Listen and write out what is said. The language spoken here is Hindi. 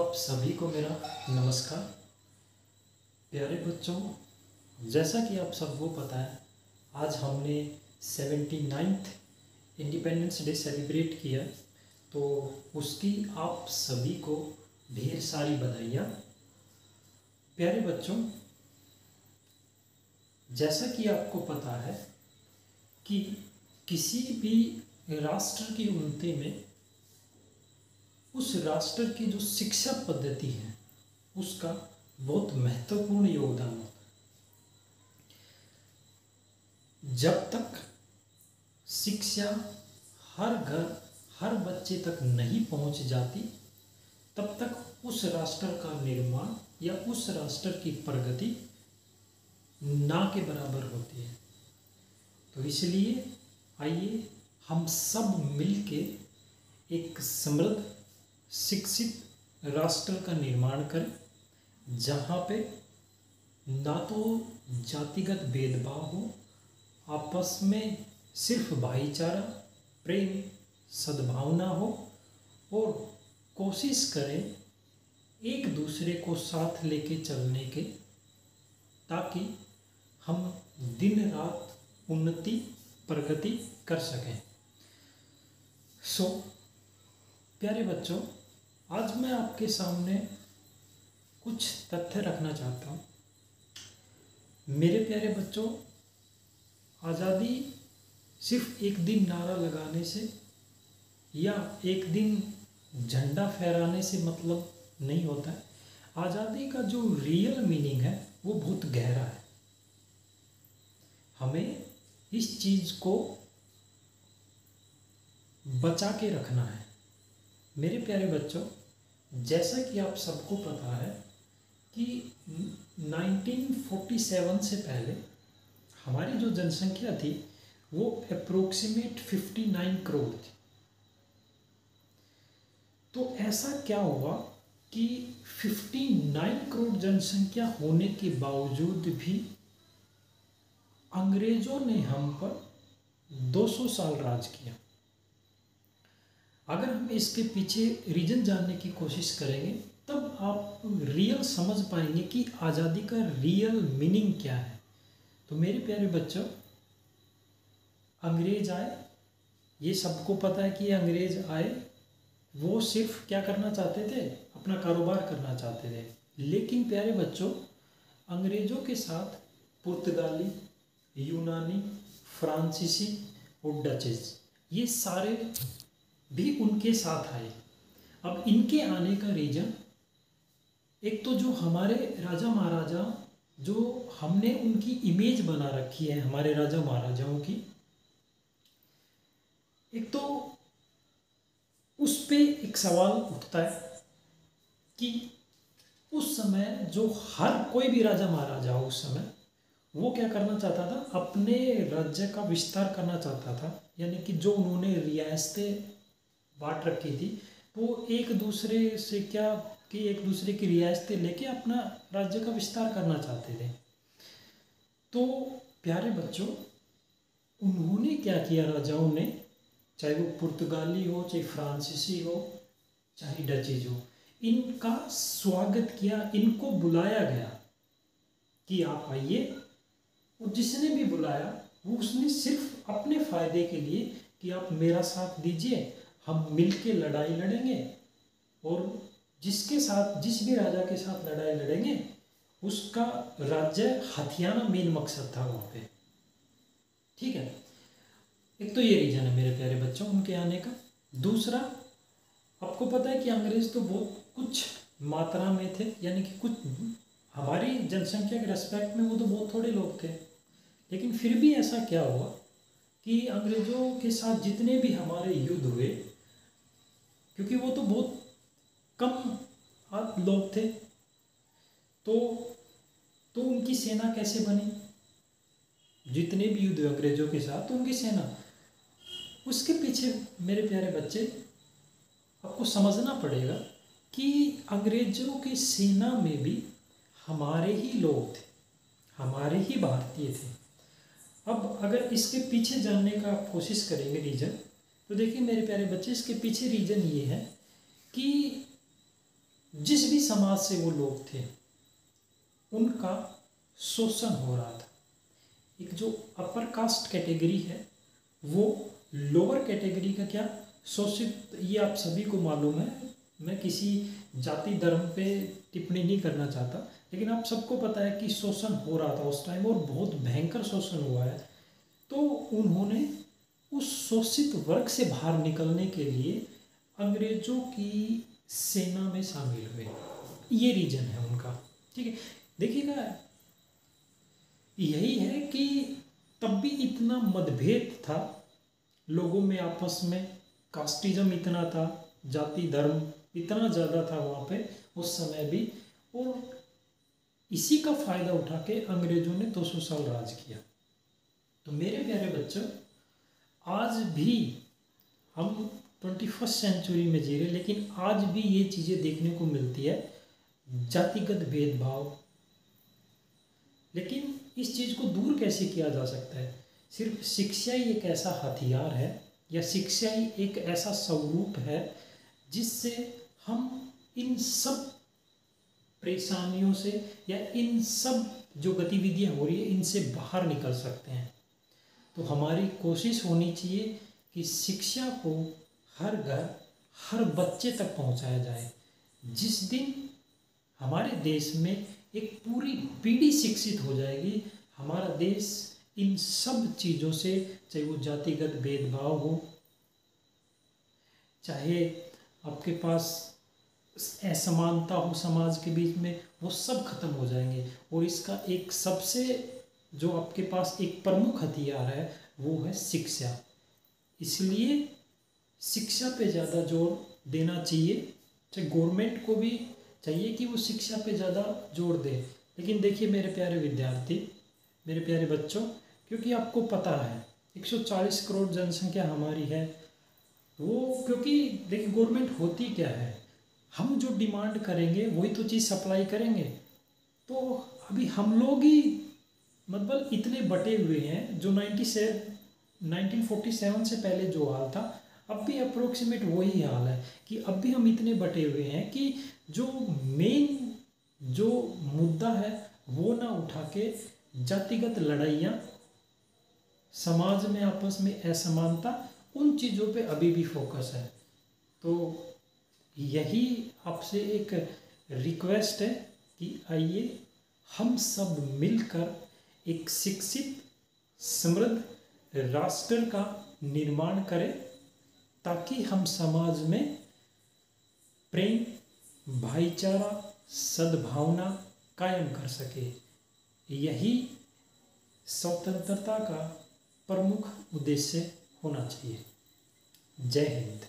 आप सभी को मेरा नमस्कार। प्यारे बच्चों, जैसा कि आप सबको पता है, आज हमने 79th इंडिपेंडेंस डे सेलिब्रेट किया, तो उसकी आप सभी को ढेर सारी बधाइयाँ। प्यारे बच्चों, जैसा कि आपको पता है कि किसी भी राष्ट्र की उन्नति में उस राष्ट्र की जो शिक्षा पद्धति है उसका बहुत महत्वपूर्ण योगदान होता है। जब तक शिक्षा हर घर हर बच्चे तक नहीं पहुंच जाती, तब तक उस राष्ट्र का निर्माण या उस राष्ट्र की प्रगति ना के बराबर होती है। तो इसलिए आइए हम सब मिलके एक समृद्ध शिक्षित राष्ट्र का निर्माण करें, जहाँ पे ना तो जातिगत भेदभाव हो, आपस में सिर्फ भाईचारा, प्रेम, सद्भावना हो, और कोशिश करें एक दूसरे को साथ लेके चलने के, ताकि हम दिन रात उन्नति प्रगति कर सकें। प्यारे बच्चों, आज मैं आपके सामने कुछ तथ्य रखना चाहता हूँ। मेरे प्यारे बच्चों, आज़ादी सिर्फ एक दिन नारा लगाने से या एक दिन झंडा फहराने से मतलब नहीं होता है। आज़ादी का जो रियल मीनिंग है वो बहुत गहरा है। हमें इस चीज़ को बचा के रखना है। मेरे प्यारे बच्चों, जैसा कि आप सबको पता है कि 1947 से पहले हमारी जो जनसंख्या थी वो अप्रोक्सीमेट 59 करोड़ थी। तो ऐसा क्या हुआ कि 59 करोड़ जनसंख्या होने के बावजूद भी अंग्रेजों ने हम पर 200 साल राज किया। अगर हम इसके पीछे रीजन जानने की कोशिश करेंगे तब आप रियल समझ पाएंगे कि आज़ादी का रियल मीनिंग क्या है। तो मेरे प्यारे बच्चों, अंग्रेज आए, ये सबको पता है कि अंग्रेज आए, वो सिर्फ क्या करना चाहते थे, अपना कारोबार करना चाहते थे। लेकिन प्यारे बच्चों, अंग्रेजों के साथ पुर्तगाली, यूनानी, फ्रांसीसी और डचेस, ये सारे भी उनके साथ आए। अब इनके आने का रीजन, एक तो जो हमारे राजा महाराजा, जो हमने उनकी इमेज बना रखी है हमारे राजा महाराजाओं की, एक तो उस पे एक सवाल उठता है कि उस समय जो हर कोई भी राजा महाराजा हो उस समय वो क्या करना चाहता था, अपने राज्य का विस्तार करना चाहता था। यानी कि जो उन्होंने रियासतें बांट रखी थी, वो एक दूसरे से क्या कि एक दूसरे की रियासतें लेके अपना राज्य का विस्तार करना चाहते थे। तो प्यारे बच्चों, उन्होंने क्या किया, राजाओं ने, चाहे वो पुर्तगाली हो, चाहे फ्रांसीसी हो, चाहे डचीज हो, इनका स्वागत किया, इनको बुलाया गया कि आप आइए। और जिसने भी बुलाया वो उसने सिर्फ अपने फायदे के लिए कि आप मेरा साथ दीजिए, हम मिलके लड़ाई लड़ेंगे, और जिसके साथ, जिस भी राजा के साथ लड़ाई लड़ेंगे उसका राज्य हथियाना मेन मकसद था वहाँ पे। ठीक है, एक तो ये रीजन है मेरे प्यारे बच्चों उनके आने का। दूसरा, आपको पता है कि अंग्रेज तो बहुत कुछ मात्रा में थे, यानी कि कुछ हमारी जनसंख्या के रेस्पेक्ट में वो तो बहुत थोड़े लोग थे। लेकिन फिर भी ऐसा क्या हुआ कि अंग्रेजों के साथ जितने भी हमारे युद्ध हुए, क्योंकि वो तो बहुत कम लोग थे, तो उनकी सेना कैसे बनी, जितने भी युद्ध हुए अंग्रेजों के साथ, तो उनकी सेना, उसके पीछे मेरे प्यारे बच्चे आपको समझना पड़ेगा कि अंग्रेजों की सेना में भी हमारे ही लोग थे, हमारे ही भारतीय थे। अब अगर इसके पीछे जानने का आप कोशिश करेंगे रीजन, तो देखिए मेरे प्यारे बच्चे, इसके पीछे रीजन ये है कि जिस भी समाज से वो लोग थे उनका शोषण हो रहा था। एक जो अपर कास्ट कैटेगरी है वो लोअर कैटेगरी का क्या शोषित, ये आप सभी को मालूम है। मैं किसी जाति धर्म पे टिप्पणी नहीं करना चाहता, लेकिन आप सबको पता है कि शोषण हो रहा था उस टाइम और बहुत भयंकर शोषण हुआ है। तो उन्होंने उस शोषित वर्ग से बाहर निकलने के लिए अंग्रेजों की सेना में शामिल हुए। ये रीजन है उनका। ठीक है, देखिएगा यही है कि तब भी इतना मतभेद था लोगों में आपस में, कास्टिज्म इतना था, जाति धर्म इतना ज़्यादा था वहाँ पे उस समय भी। और इसी का फ़ायदा उठा के अंग्रेजों ने 200 साल राज किया। तो मेरे प्यारे बच्चों, आज भी हम 21st सेंचुरी में जी रहे, लेकिन आज भी ये चीज़ें देखने को मिलती है, जातिगत भेदभाव। लेकिन इस चीज़ को दूर कैसे किया जा सकता है? सिर्फ शिक्षा ही एक ऐसा हथियार है, या शिक्षा ही एक ऐसा स्वरूप है जिससे हम इन सब परेशानियों से या इन सब जो गतिविधियां हो रही है इनसे बाहर निकल सकते हैं। तो हमारी कोशिश होनी चाहिए कि शिक्षा को हर घर, हर बच्चे तक पहुंचाया जाए। जिस दिन हमारे देश में एक पूरी पीढ़ी शिक्षित हो जाएगी, हमारा देश इन सब चीज़ों से, चाहे वो जातिगत भेदभाव हो, चाहे आपके पास असमानता हो समाज के बीच में, वो सब खत्म हो जाएंगे। और इसका एक सबसे जो आपके पास एक प्रमुख हथियार है वो है शिक्षा। इसलिए शिक्षा पे ज़्यादा जोर देना चाहिए। चाहे गवर्नमेंट को भी चाहिए कि वो शिक्षा पे ज़्यादा जोर दे। लेकिन देखिए मेरे प्यारे विद्यार्थी, मेरे प्यारे बच्चों, क्योंकि आपको पता है 140 करोड़ जनसंख्या हमारी है, वो क्योंकि देखिए गवर्नमेंट होती क्या है, हम जो डिमांड करेंगे वही तो चीज़ सप्लाई करेंगे। तो अभी हम लोग ही मतलब इतने बटे हुए हैं, जो 1947 से पहले जो हाल था अब भी अप्रोक्सीमेट वही हाल है, कि अब भी हम इतने बटे हुए हैं कि जो मेन जो मुद्दा है वो ना उठा के जातिगत लड़ाइयाँ, समाज में आपस में असमानता, उन चीज़ों पे अभी भी फोकस है। तो यही आपसे एक रिक्वेस्ट है कि आइए हम सब मिलकर एक शिक्षित समृद्ध राष्ट्र का निर्माण करें, ताकि हम समाज में प्रेम, भाईचारा, सद्भावना कायम कर सके। यही स्वतंत्रता का प्रमुख उद्देश्य होना चाहिए। जय हिंद।